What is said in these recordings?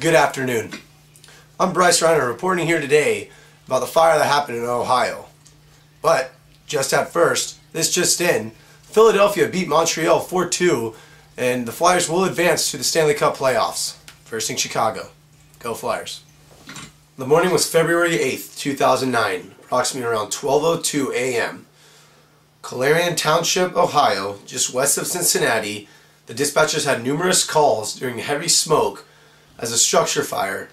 Good afternoon. I'm Brice Reiner reporting here today about the fire that happened in Ohio. But, just at first, this just in, Philadelphia beat Montreal 4-2 and the Flyers will advance to the Stanley Cup playoffs, versing Chicago. Go Flyers. The morning was February 8th, 2009, approximately around 12:02 a.m. Clarion Township, Ohio, just west of Cincinnati. The dispatchers had numerous calls during heavy smoke as a structure fire.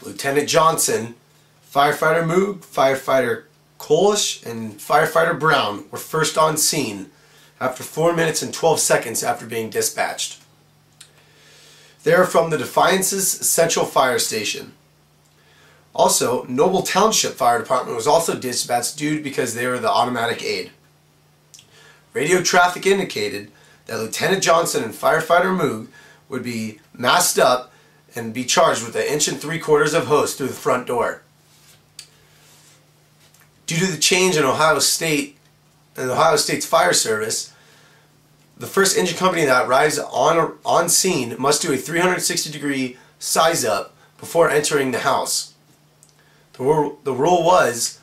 Lieutenant Johnson, Firefighter Moog, Firefighter Kolish, and Firefighter Brown were first on scene after 4 minutes and 12 seconds after being dispatched. They are from the Defiance's Central Fire Station. Also, Noble Township Fire Department was also dispatched due because they were the automatic aid. Radio traffic indicated that Lieutenant Johnson and Firefighter Moog would be masked up and be charged with 1 3/4 of hose through the front door. Due to the change in Ohio State's fire service, the first engine company that arrives on scene must do a 360-degree size up before entering the house. The rule was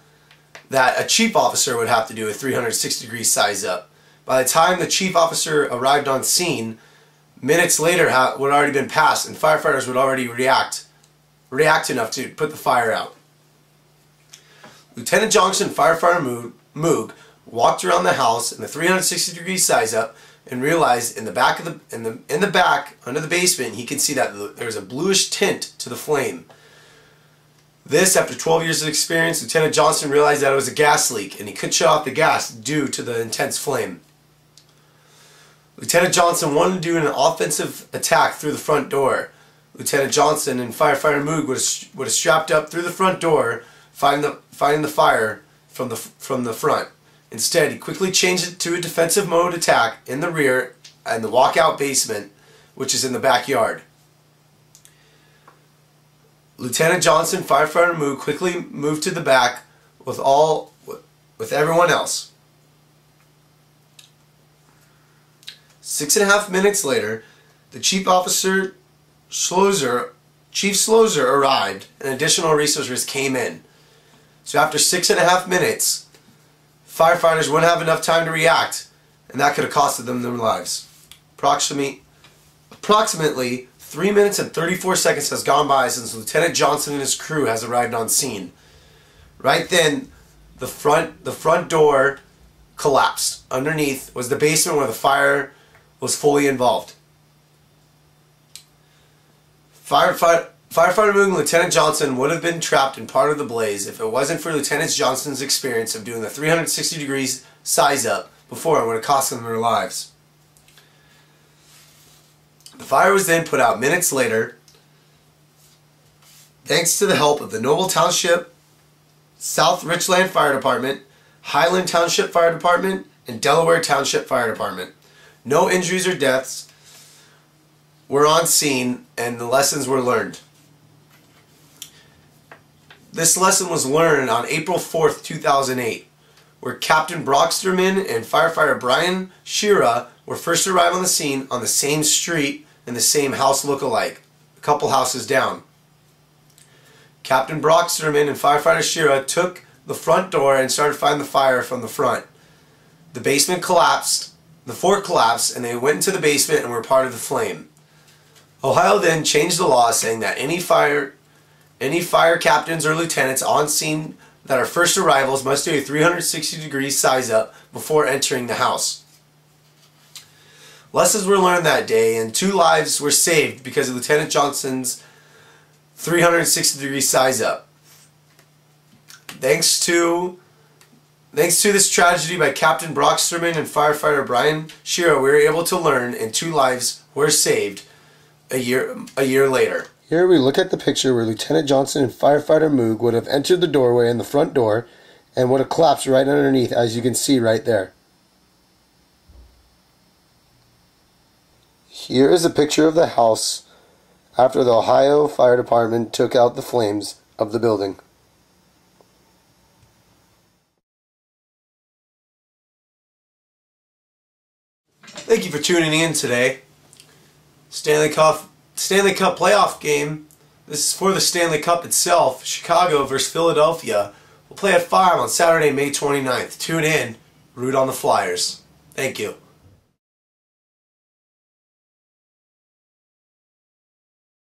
that a chief officer would have to do a 360-degree size up. By the time the chief officer arrived on scene, minutes later would already been passed and firefighters would already react enough to put the fire out. Lieutenant Johnson and Firefighter Moog walked around the house in the 360-degree size up and realized in the back under the basement he could see that there was a bluish tint to the flame. This, after 12 years of experience, Lieutenant Johnson realized that it was a gas leak and he couldn't shut off the gas due to the intense flame. Lieutenant Johnson wanted to do an offensive attack through the front door. Lieutenant Johnson and Firefighter Moog would have strapped up through the front door, fighting the fire from the front. Instead, he quickly changed it to a defensive mode attack in the rear and the walkout basement, which is in the backyard. Lieutenant Johnson and Firefighter Moog quickly moved to the back with everyone else. 6.5 minutes later, the Chief Slozer arrived and additional resources came in. So after 6.5 minutes, firefighters wouldn't have enough time to react, and that could have costed them their lives. Approximately 3 minutes and 34 seconds has gone by since Lieutenant Johnson and his crew has arrived on scene. Right then, the front door collapsed. Underneath was the basement where the fire was fully involved. Firefighter Moog and Lieutenant Johnson would have been trapped in part of the blaze if it wasn't for Lieutenant Johnson's experience of doing the 360 degrees size up before. It would have cost them their lives. The fire was then put out minutes later thanks to the help of the Noble Township, South Richland Fire Department, Highland Township Fire Department, and Delaware Township Fire Department. No injuries or deaths were on scene and the lessons were learned. This lesson was learned on April 4th, 2008, where Captain Brocksterman and Firefighter Brian Shira were first arrived on the scene on the same street and the same house look-alike, a couple houses down. Captain Brocksterman and Firefighter Shira took the front door and started fighting the fire from the front. The basement collapsed, the fort collapsed, and they went into the basement and were part of the flame. Ohio then changed the law saying that any fire captains or lieutenants on scene that are first arrivals must do a 360-degree size up before entering the house. Lessons were learned that day and 2 lives were saved because of Lieutenant Johnson's 360-degree size up. Thanks to this tragedy by Captain Brocksterman and Firefighter Brian Shira, we were able to learn and 2 lives were saved a year later. Here we look at the picture where Lieutenant Johnson and Firefighter Moog would have entered the doorway in the front door and would have collapsed right underneath, as you can see right there. Here is a picture of the house after the Ohio Fire Department took out the flames of the building. Thank you for tuning in today. Stanley Cup Stanley Cup playoff game. This is for the Stanley Cup itself. Chicago versus Philadelphia. We'll play at 5 on Saturday, May 29th. Tune in. Root on the Flyers. Thank you.